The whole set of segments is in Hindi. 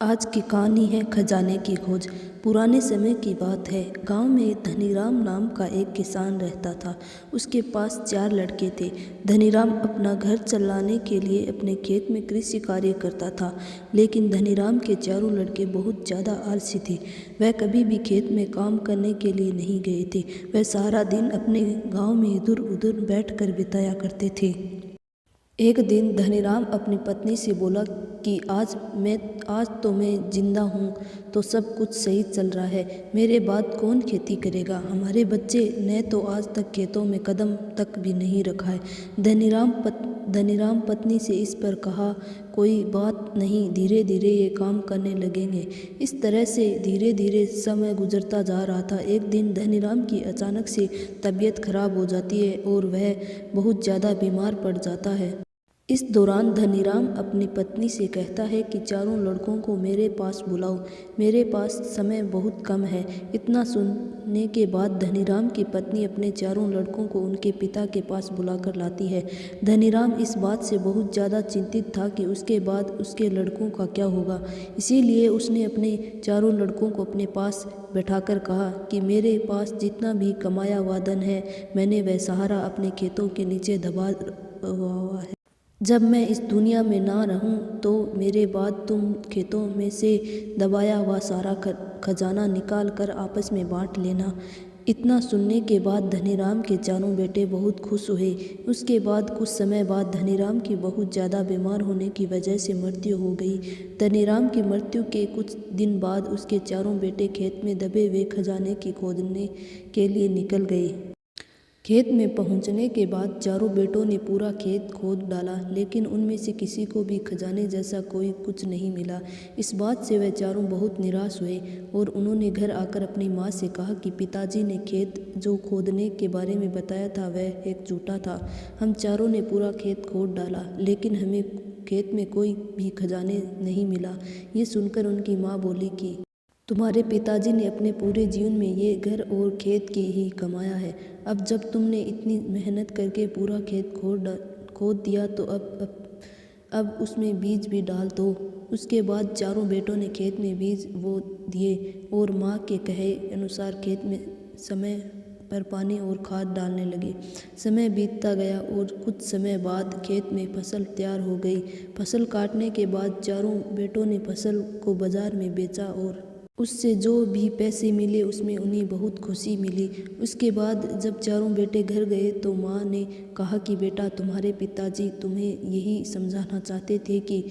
आज की कहानी है खजाने की खोज। पुराने समय की बात है। गांव में धनीराम नाम का एक किसान रहता था। उसके पास 4 लड़के थे। धनीराम अपना घर चलाने के लिए अपने खेत में कृषि कार्य करता था, लेकिन धनीराम के चारों लड़के बहुत ज़्यादा आलसी थे। वह कभी भी खेत में काम करने के लिए नहीं गए थे। वह सारा दिन अपने गाँव में इधर उधर बैठ कर बिताया करते थे। एक दिन धनीराम अपनी पत्नी से बोला कि आज तो मैं जिंदा हूँ, तो सब कुछ सही चल रहा है। मेरे बाद कौन खेती करेगा? हमारे बच्चे ने तो आज तक खेतों में कदम तक भी नहीं रखा है। धनीराम पत्नी से इस पर कहा, कोई बात नहीं, धीरे धीरे ये काम करने लगेंगे। इस तरह से धीरे धीरे समय गुजरता जा रहा था। एक दिन धनीराम की अचानक से तबीयत खराब हो जाती है और वह बहुत ज़्यादा बीमार पड़ जाता है। इस दौरान धनीराम अपनी पत्नी से कहता है कि चारों लड़कों को मेरे पास बुलाओ, मेरे पास समय बहुत कम है। इतना सुनने के बाद धनीराम की पत्नी अपने चारों लड़कों को उनके पिता के पास बुलाकर लाती है। धनीराम इस बात से बहुत ज़्यादा चिंतित था कि उसके बाद उसके लड़कों का क्या होगा। इसीलिए उसने अपने चारों लड़कों को अपने पास बैठाकर कहा कि मेरे पास जितना भी कमाया हुआ धन है, मैंने वह सारा अपने खेतों के नीचे दबा हुआ है। जब मैं इस दुनिया में ना रहूं तो मेरे बाद तुम खेतों में से दबाया हुआ सारा खजाना निकाल कर आपस में बांट लेना। इतना सुनने के बाद धनीराम के चारों बेटे बहुत खुश हुए। उसके बाद कुछ समय बाद धनीराम की बहुत ज़्यादा बीमार होने की वजह से मृत्यु हो गई। धनीराम की मृत्यु के कुछ दिन बाद उसके चारों बेटे खेत में दबे हुए खजाने की खोजने के लिए निकल गए। खेत में पहुंचने के बाद चारों बेटों ने पूरा खेत खोद डाला, लेकिन उनमें से किसी को भी खजाने जैसा कोई कुछ नहीं मिला। इस बात से वह चारों बहुत निराश हुए और उन्होंने घर आकर अपनी माँ से कहा कि पिताजी ने खेत जो खोदने के बारे में बताया था वह एक झूठा था। हम चारों ने पूरा खेत खोद डाला, लेकिन हमें खेत में कोई भी खजाने नहीं मिला। ये सुनकर उनकी माँ बोली कि तुम्हारे पिताजी ने अपने पूरे जीवन में ये घर और खेत की ही कमाया है। अब जब तुमने इतनी मेहनत करके पूरा खेत खोद दिया तो अब उसमें बीज भी डाल दो। उसके बाद चारों बेटों ने खेत में बीज बो दिए और माँ के कहे अनुसार खेत में समय पर पानी और खाद डालने लगे। समय बीतता गया और कुछ समय बाद खेत में फसल तैयार हो गई। फसल काटने के बाद चारों बेटों ने फसल को बाजार में बेचा और उससे जो भी पैसे मिले उसमें उन्हें बहुत खुशी मिली। उसके बाद जब चारों बेटे घर गए तो माँ ने कहा कि बेटा, तुम्हारे पिताजी तुम्हें यही समझाना चाहते थे कि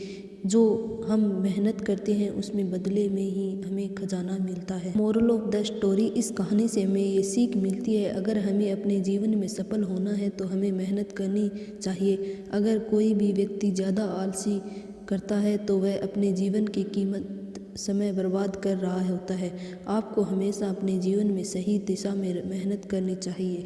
जो हम मेहनत करते हैं उसमें बदले में ही हमें खजाना मिलता है। मोरल ऑफ द स्टोरी, इस कहानी से हमें ये सीख मिलती है, अगर हमें अपने जीवन में सफल होना है तो हमें मेहनत करनी चाहिए। अगर कोई भी व्यक्ति ज़्यादा आलसी करता है तो वह अपने जीवन की कीमत समय बर्बाद कर रहा होता है। आपको हमेशा अपने जीवन में सही दिशा में मेहनत करनी चाहिए।